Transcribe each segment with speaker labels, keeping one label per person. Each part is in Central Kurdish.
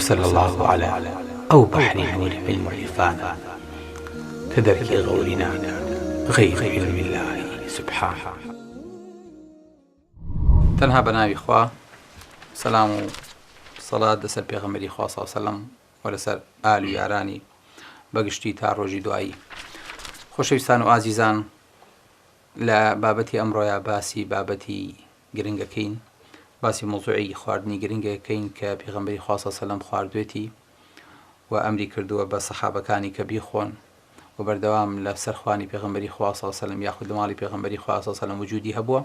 Speaker 1: وصلى الله على أو بحر نور علم عرفانا كدرك غورنا غير علم الله سبحانه. تنها بناوي خوا سلام صلاة دسر پیغمبری خوا صلی الله علیه وسلم ولسر آل و یارانی بەگشتی تا ڕۆژی دوایی. خۆشەویستان و ئازیزان، لە بابەتی ئەمڕۆیە باسی بابەتی گرنگەکەین، باسی مۆزوعی خواردنی گرنگەکەین کە پێغەمبەری خوا صلی الله علیه وسلم خواردوێتی و ئەمری کردووە بە سەحابەکانی کە بیخۆن و بەردەوام لە سەرخوانی پێغەمبەری خوا صلی الله علیه وسلم یاخود لە ماڵی پێغەمبەری خوا صلی الله علیه وسلم وجودی هەبووە،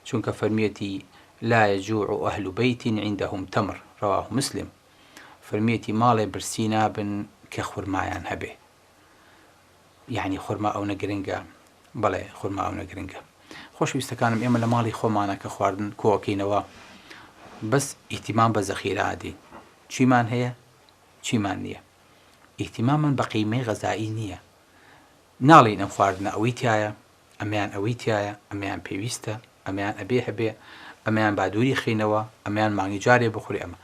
Speaker 1: چونکە فەرمیەتی لا يجوع أهل بيت عندهم تمر رواه مسلم. فەرمیەتی ماڵێ برسی نابن کە خورمایان هەبێ، یعنی خورما ئەو نەگرنگە. بەڵێ خورما ئەو نەگرنگە. خۆشەویستەکانم، ئێمە لە ماڵی خۆمانە کە خواردن کۆکەینەوە بەس ئیهتیمام بە زەخیرە دێ، چیمان هەیە چیمان نییە، ئیهتیمامان بە قیمەی غەزایی نییە. ناڵین ئەم خواردنە ئەوەی تایە، ئەمەیان ئەوەی تایە، ئەمەیان پێویستە، ئەمەیان ئەبێ هەبێ، ئەمەیان بادووری خینەوە، ئەمەیان مانگی جارێ بخوری. ئەمە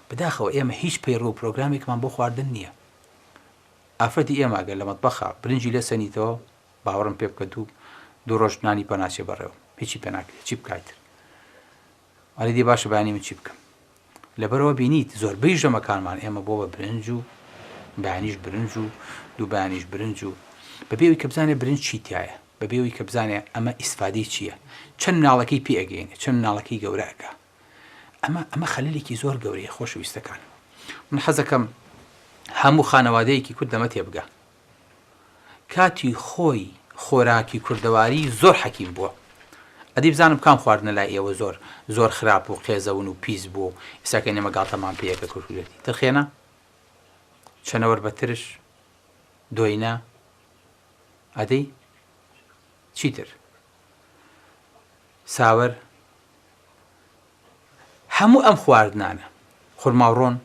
Speaker 1: بەداخەوە ئێمە هیچ پەیڕۆ و پرۆگرامێکمان بۆ خواردن نییە. ئافرەتی ئێمە ئەگەر لە مەتبەخە برنجی لە سەنیتەوە باوەڕم پێ بکە دوو ڕۆژ نانی پەناچێ بەڕێوە، هیچی پێ ناکرێت، چی بکایتر؟ ئەڵێ دێ باشە بەیانی من چی بکەم؟ لەبەرەوە بینیت زۆربەی ژەمەکانمان ئێمە بۆ بە برنج و بەیانیش برنج و دوو بەیانیش برنج و بەبێەوەی کە بزانێ برنج چی تایە، بەبێەوەی کە بزانێ ئەمە ئیسفادەی چییە، چەند مناڵەکەی پێ ئەگەینێ، چەند مناڵەکەی گەورەکە. ئەمە خەلەلێکی زۆر گەورەیە. خۆشەویستەکان، من حەزەکەم هەموو خانەوادەیەکی کورد لەمە تێبگا کاتی خۆی خۆراکی کوردەواری زۆر حەکیم بووە. ئەدی بزانم کام خواردنە لای ئێوە زۆر خراپ و قێزەون و پیس بوو، ئێستاکە نێمە گاڵتەمان پێیەکە کوردێتی ترخێنە چەنەوەر بەترش دۆینە ئەدەی چیتر ساوەر هەموو ئەم خواردنانە خورماوڕۆن.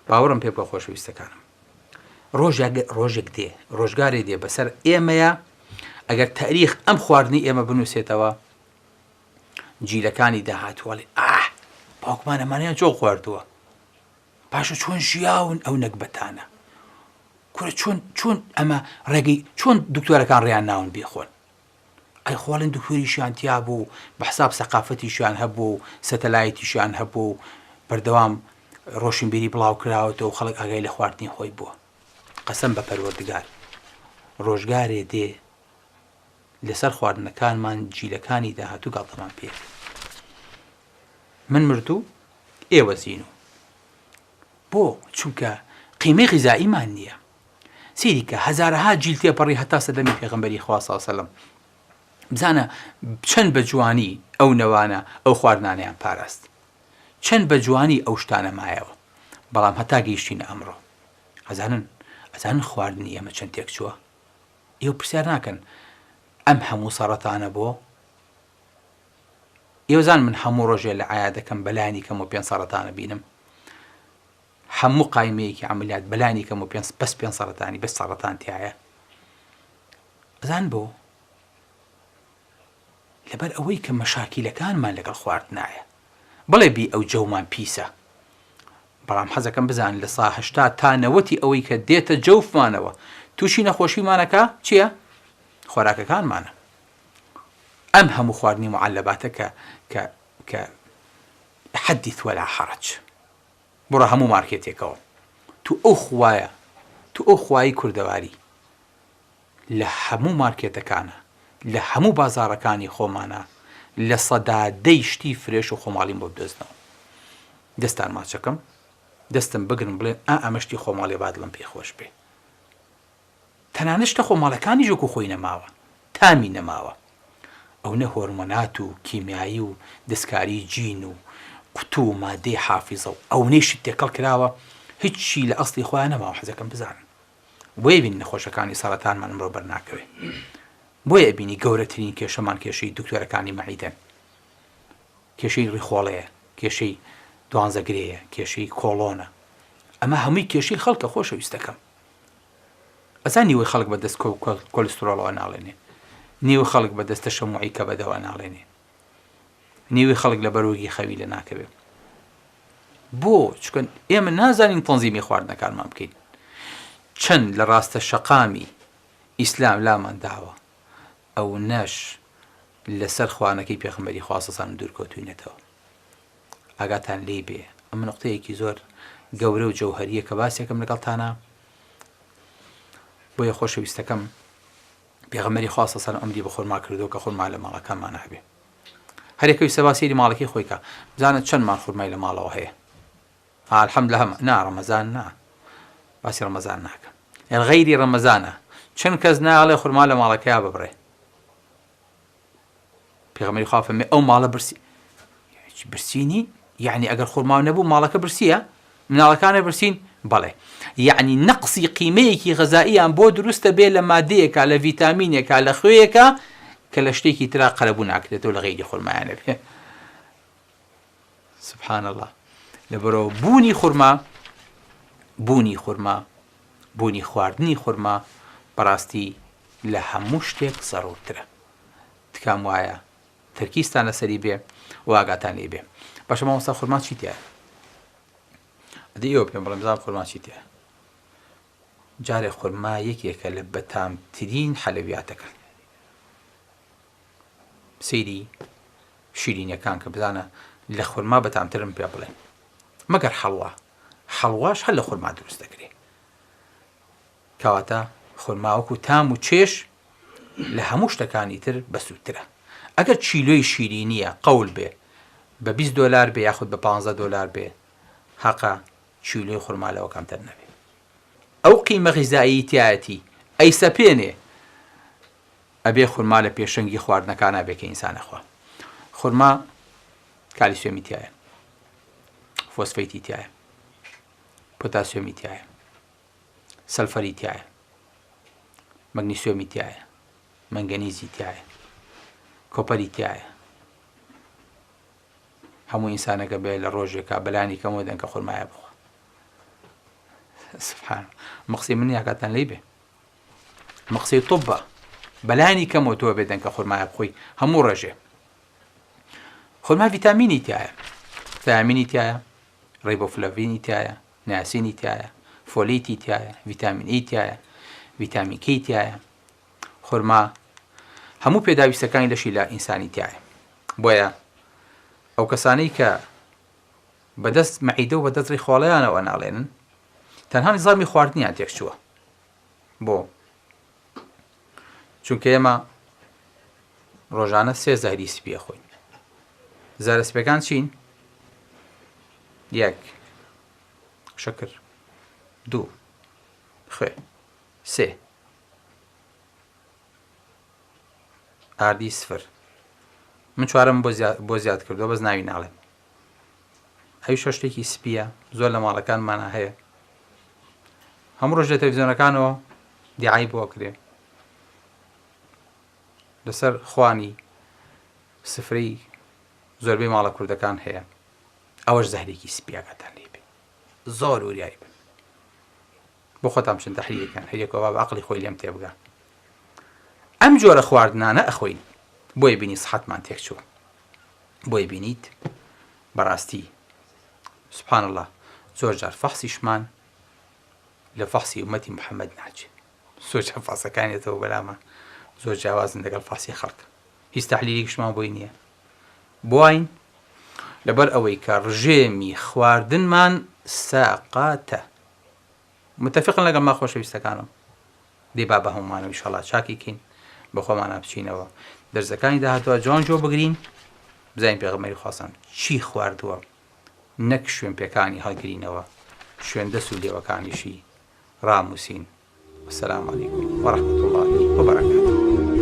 Speaker 1: باوەڕم پێ بکە خۆشەویستەکانم، ڕۆژێک دێ، ڕۆژگارێ دێ بەسەر ئێمەیە ئەگەر تاریخ ئەم خواردنی ئێمە بنووسێتەوە، جیلەکانی داهاتووەڵێ باوکمان ئەمانیان چۆن خواردووە، پاشە چۆن ژیاون ئەو نەکبەتانە، کورە چۆن ئەمە ڕێگەی چۆن دکتۆرەکان ڕێیان ناون بێخۆن، ئەی خۆڵێن دکتۆریشیان تیا بوو، بە حساب سەقافەتیشیان هەبوو، سەتەلایەتیشیان هەبوو، بەردەوام ڕۆشنبیری بڵاو کراوەتەوە و خەڵک ئاگای لە خواردنی خۆی بووە. قەسەم بە پەروەردگار، ڕۆژگارێ دێ لەسەر خواردنەکانمان جیلەکانی داهاتوو گاڵتەمان پێ. من مردوو ئێوە زینوو بۆ، چونکە قیمەی غیزائیمان نییە. سیری کە هەزارەها جیل تێپەڕی هەتا سەدەمی پێغەمبەری خوا صلی الله علیه وسلم. بزانە چەند بە جوانی ئەو نەوانە ئەو خواردنانیان پاراست، چەند بە جوانی ئەو شتانە مایەوە، بەڵام هەتا گەیشتینە ئەمڕۆ. ئەزانن خواردنی ئێمە چەند تێک چووە؟ ئێوە پرسیار ناکەن ئەم هەموو سەرەتانە بۆ؟ ئێوەزان من هەموو ڕۆژێ لە عایادەکەم بەلانی کەم و پێنج سەرەتانە بینم، هەموو قایمەیەکی عەمەلیات بەلانی کەم و بەس پێنج سەرەتانی بەس سەرەتان تایە. ئەزان بۆ لەبەر ئەوەی کە مەشاکیلەکانمان لەگەڵ خواردنایە. بڵێ بی ئەو جەومان پیسە، بەڵام حەزەکەم بزان لە سا 80 تا 90 ئەوەی کە دێتە جەوفمانەوە تووشی نەخۆشیمانەکە چییە؟ خۆراکەکانمانە. ئەم هەموو خواردنی معەلەباتە کە حەدیث وەلا حەرەج، بڕە هەموو مارکێتێکەوە تو ئەو خوایی کوردەواری لە هەموو مارکێتەکانە، لە هەموو بازاڕەکانی خۆمانە، لە سەدادەی شتی فرێش و خۆماڵیم بۆ بدۆزنەوە. دەستان ماچەکەم، دەستم بگرن بڵێن ئەمەشتی خۆماڵێ بادڵم پێخۆش بێ. تەنانەت شتە خۆماڵەکانی ژۆک و خۆی نەماوە، تامی نەماوە. ئەو نە هۆرمۆنات و کیمیایی و دەستکاری جین و قوتو و مادەی حافیزە و ئەو نێشت تێکەڵ کراوە، هیچی لە ئەسڵی خۆیان نەماوە. حەزەکەم بزانن بۆیە بین نەخۆشەکانی سەرەتانمان ئەمڕۆ بەرناکەوێ، بۆیە بینی گەورەترین کێشەمان کێشەی دکتۆرەکانی مەعیدەن، کێشەی ڕیخۆڵەیە، کێشەی دوانزەگرەیە، کێشەی کۆڵۆنە. ئەمە هەمووی کێشەی خەڵکە. خۆشەویستەکەم، ئەزان نیوەی خەڵک بەدەست کۆلسترۆڵەوە ناڵێنێ، نیوەی خەڵک بەدەستە شەموعی کەبەدەوە ناڵێنێ، نیوەی خەڵک لە بەرۆگی خەوی لە ناکەوێ. بۆ چکن ئێمە نازانین تەنزیمی خواردنەکانمان بکەین. چەند لە ڕاستە شەقامی ئیسلام لامان داوە ئەو نەش لەسەر خوانەکەی پێغەمبەری خوا سەسان دوورکەوتوینەتەوە. ئاگاتان لێ بێ ئەمە نقطەیەکی زۆر گەورە و جەوهەریە کە باسێکم لەگەڵتانە. بۆیە خۆشەویستەکەم پێغەمبەری خوا سەسان ئەمری بە خۆرما کردو کە خۆرما لە ماڵەکانمان هەبێ. هەرێکەوی سەباسیری ماڵەکەی خۆیکە بزانە چەندمان خورمای لە ماڵەوە هەیە. الحەمدلە هەمە نا ڕەمەزان نا باسی ڕەمەزان ناکە غەیری ڕەمەزانە چەند کەس ناڵێ خورما لە ماڵەکەیا ببڕێ. پێغەمبەری خوا فەرمێ ئەو ماڵە برسینی یعنی ئەگەر خورما نەبوو ماڵەکە برسیە مناڵەکانە برسین بەڵێ یعنی نەقسی قیمەیەکی غەزائیان بۆ دروستە بێ لە مادەیەکە لە ڤیتامینێکە لە خوێیەکە کە لە شتێکی ترا قەرەبوو ناکرێتەوە لە غەیری خورمایانە بێ. سبحان الله. لەبەرەوە بوونی خورما بوونی خواردنی خورما بەڕاستی لە هەموو شتێک زەڕورترە. تکام وایە تەرکیزتان لەسەری بێ واگاتان لێ بێ. باشە مامۆستا خورما چی تایە؟ ئەدی ئێوە پێم بڵێم بزانم خورما چی تایە؟ جارێ خورما یەکێکە لە بەتامترین حەلەویاتەکە. سەیری شیرینیەکان کە بزانە لە خورما بەتامترم پێ بڵێ مەگەر حەڵواش هەر لە خورما دروست دەکرێت. کەواتە خورما وەکو تام و چێش لە هەموو شتەکانی تر بەسووترە. ئەگەر چیلۆی شیرینیە قەول بێ بە $20 بێ یاخود بە $15 بێ حەقا چیلۆی خورما لەوە کەمتر نەبێ. ئەو قیمە غیزایی تایەتی ئەی سەپێنێ ئەبێ خورما لە پێشەنگی خواردنەکانە بێ کە ئینسان ئەخوا. خورما کالیسیۆمی تایە، فۆسفەیتی تایە، پۆتاسیۆمی تایە، سەلفەری تایە، مەگنیسیۆمی تایە، مەنگەنیزی تایە، کۆپەری تایە. هەموو ئینسانەکە بێ لە ڕۆژێکە بەلانی کەمەوە دەن کە خورمایە بخوا. سبحان مەقسەی من یاکاتان لێ بێ مەقسەی طوبە بەلانی کەمەوە تۆ بێدەن کە خورمایە بخۆی هەموو ڕێژێ. خورما ڤیتامینی تایە، تایامینی تایە، ڕیبۆفلەڤینی تایە، ناسینی تایە، فۆلیتی تایە، ڤیتامین ئی تایە، ڤیتامین کەی تایە. خورما هەموو پێداویستەکانی لەشی لە ئینسانی تایە. بۆیە ئەو کەسانەی کە بەدەست مەعیدە و بەدەست ڕیخواڵەیانەوە ناڵێنن تەنها نظامی خواردنیان تێکچووە. بۆ چونکە ئێمە ڕۆژانە 3 زەهری سپیە خۆین. زەرە سپیەکان چین؟ 1 شەکر، 2 خوێ، 3 ئاردی سفر. من چوارەم بۆ زیاد کردو بەس ناوی ناڵێم. ئەویش شتێکی سپیە زۆر لە ماڵەکانمانە هەیە. هەموو ڕۆژ لە تەلەڤیزیۆنەکانەوە دیعای بۆ کرێ لەسەر خوانی سفرەی زۆربەی ماڵە کوردەکان هەیە. ئەوەش زەهرێکی سپیاکاتان لێ بێ زۆر وریایی بن. بۆ خۆتان بچن تەحلیلەکان هەیەکەوە بە عەقڵی خۆی لێم تێبگا. ئەم جۆرە خواردنانە ئەخۆین بۆی بینی سەحەتمان تێکچووە. بۆی بینیت بەڕاستی سبحان الله زۆر جار فەحسیشمان لە فەحسی ئومەتی محەممەد ناچێت. زۆر جار فەحسەکانێتەوە بەلامە زۆر جیاوازن لەگەڵ فەحسی خەڵک. هیچ تەحلیلێکیشمان بۆی نییە. بۆین لەبەر ئەوەی کە ڕژێمی خواردنمان ساقاتە. متفقن لەگەڵ ما خۆشەویستەکانم دێ با بە هەمومانەوە ئینشەڵڵا چاکیکەین بە خۆمانە بچینەوە دەرزەکانی داهاتوە جوان جۆ بگرین بزانین پێغەمبەری خوا چی خواردووە نەک شوێن پێکانی هەڵگرینەوە شوێن دەست و لێوەکانیشی ڕاموسین. وەسەلام عەلەیکوم وەڕەحمەتوڵڵاهی وبەرەکاتوه.